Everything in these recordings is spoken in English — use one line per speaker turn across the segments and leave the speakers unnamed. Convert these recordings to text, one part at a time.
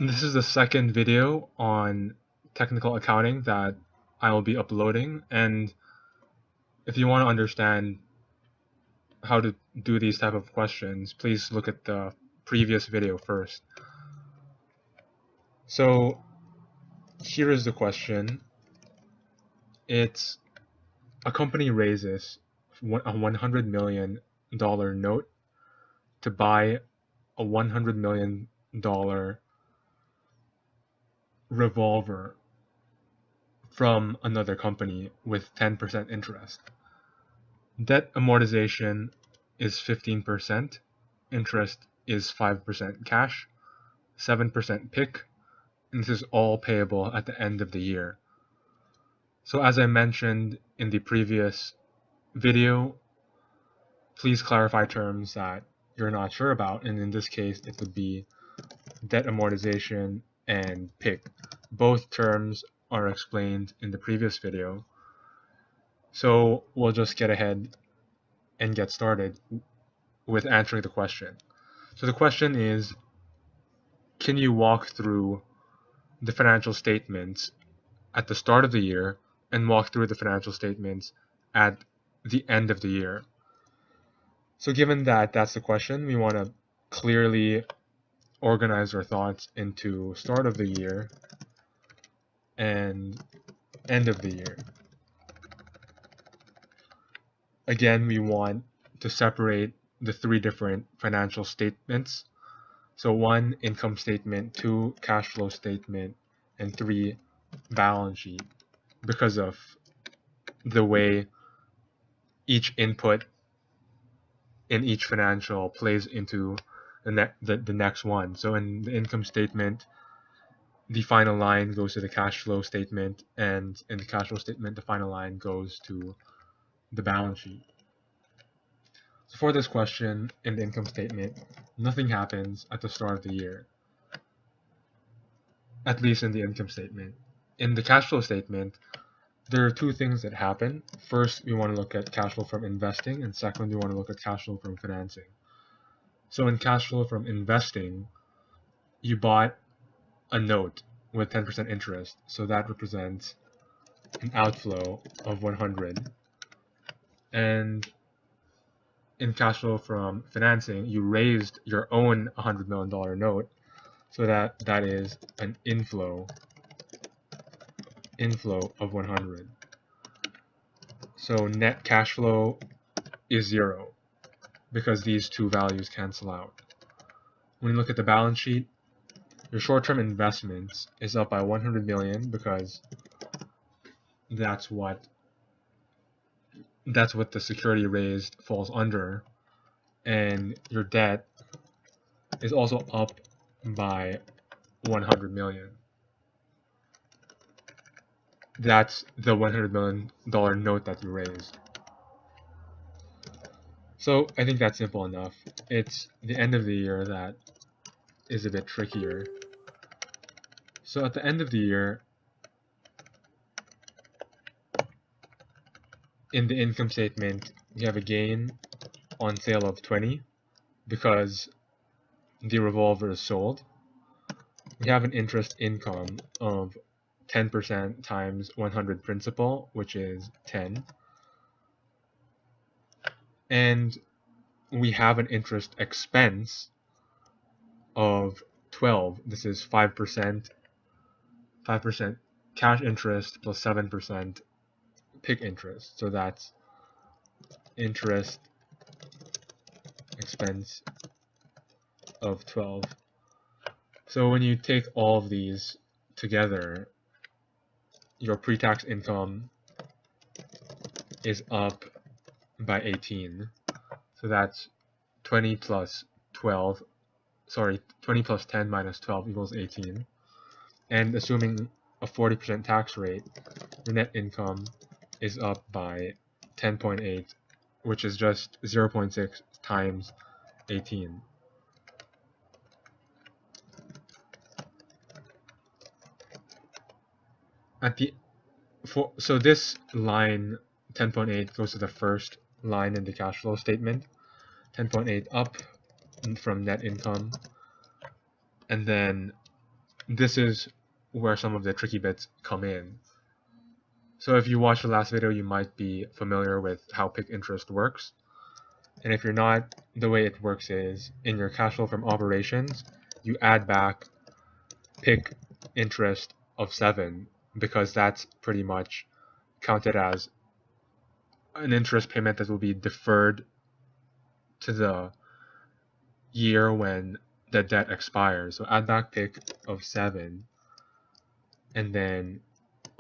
This is the second video on technical accounting that I will be uploading, and if you want to understand how to do these type of questions, please look at the previous video first. So here is the question. It's a company raises a $100 million note to buy a $100 million revolver from another company with 10% interest. Debt amortization is 15%, interest is 5% cash, 7% PIK, and this is all payable at the end of the year. So as I mentioned in the previous video, please clarify terms that you're not sure about, and in this case it would be debt amortization and PIK. Both terms are explained in the previous video. So we'll just get ahead and get started with answering the question. So the question is, can you walk through the financial statements at the start of the year and walk through the financial statements at the end of the year? So given that that's the question, we want to clearly organize our thoughts into start of the year and end of the year. Again, we want to separate the three different financial statements. So 1, income statement, 2, cash flow statement, and 3, balance sheet, because of the way each input in each financial plays into the next one. So in the income statement, the final line goes to the cash flow statement, and in the cash flow statement, the final line goes to the balance sheet. So for this question, in the income statement, nothing happens at the start of the year, at least in the income statement. In the cash flow statement, there are two things that happen. First, we want to look at cash flow from investing, and second, we want to look at cash flow from financing. So in cash flow from investing, you bought a note with 10% interest, so that represents an outflow of 100. And in cash flow from financing, you raised your own $100 million note, so that is an inflow of 100. So net cash flow is 0 because these two values cancel out. When you look at the balance sheet, your short-term investments is up by 100 million because that's what the security raised falls under, and your debt is also up by 100 million. That's the $100 million note that you raised. So I think that's simple enough. It's the end of the year that is a bit trickier. So at the end of the year, in the income statement, we have a gain on sale of 20 because the revolver is sold. We have an interest income of 10% times 100 principal, which is 10. And we have an interest expense of 12. This is 5% cash interest plus 7% PIK interest. So that's interest expense of 12. So when you take all of these together, your pre-tax income is up by 18. So that's 20 plus 12, sorry, 20 plus 10 minus 12 equals 18. And assuming a 40% tax rate, your net income is up by 10.8, which is just 0.6 times 18. So this line 10.8 goes to the first line in the cash flow statement. 10.8 up from net income, and then this is where some of the tricky bits come in. So if you watched the last video, you might be familiar with how PIK interest works. And if you're not, the way it works is in your cash flow from operations, you add back PIK interest of 7 because that's pretty much counted as an interest payment that will be deferred to the year when the debt expires. So add back PIK of 7, and then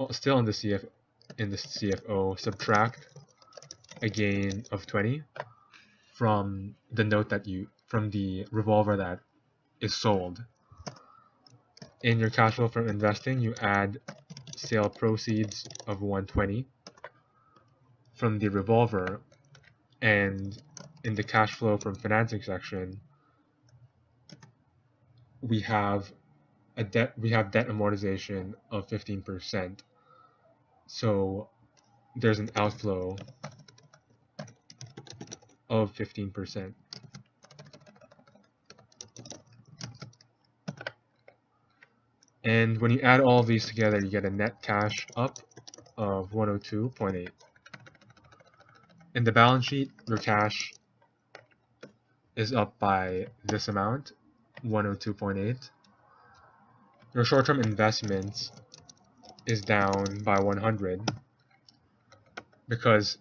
still in the CFO, subtract a gain of 20 from the from the revolver that is sold. In your cash flow from investing, you add sale proceeds of 120 from the revolver, and in the cash flow from financing section, we have debt amortization of 15%. So there's an outflow of 15%. And when you add all of these together, you get a net cash up of 102.8. In the balance sheet, your cash is up by this amount, 102.8. Your short-term investments is down by 100 because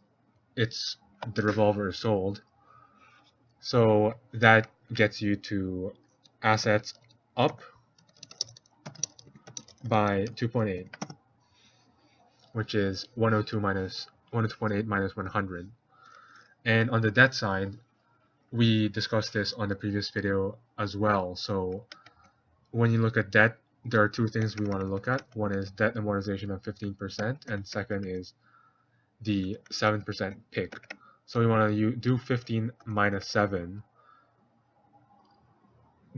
the revolver is sold. So that gets you to assets up by 2.8, which is 102.8 minus 100. And on the debt side, we discussed this on the previous video as well. So when you look at debt, there are two things we want to look at. One is debt amortization of 15%, and second is the 7% PIK. So we want to do 15 minus 7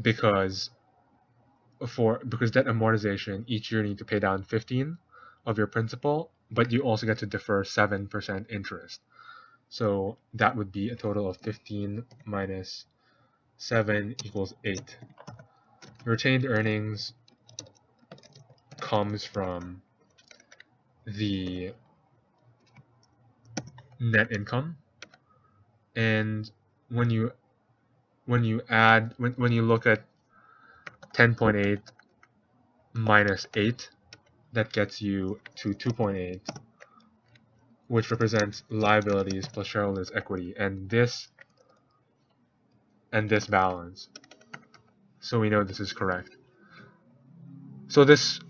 because debt amortization, each year you need to pay down 15 of your principal, but you also get to defer 7% interest. So that would be a total of 15 minus 7 equals 8. Retained earnings comes from the net income, and when you look at 10.8 minus 8, that gets you to 2.8, which represents liabilities plus shareholders' equity, and this balance. So we know this is correct. So this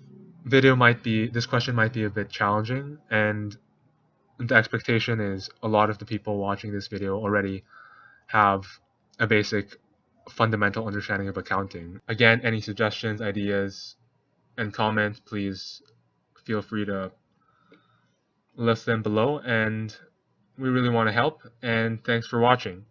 question might be a bit challenging, and the expectation is a lot of the people watching this video already have a basic fundamental understanding of accounting. Again, any suggestions, ideas, and comments, please feel free to list them below, and we really want to help, and thanks for watching.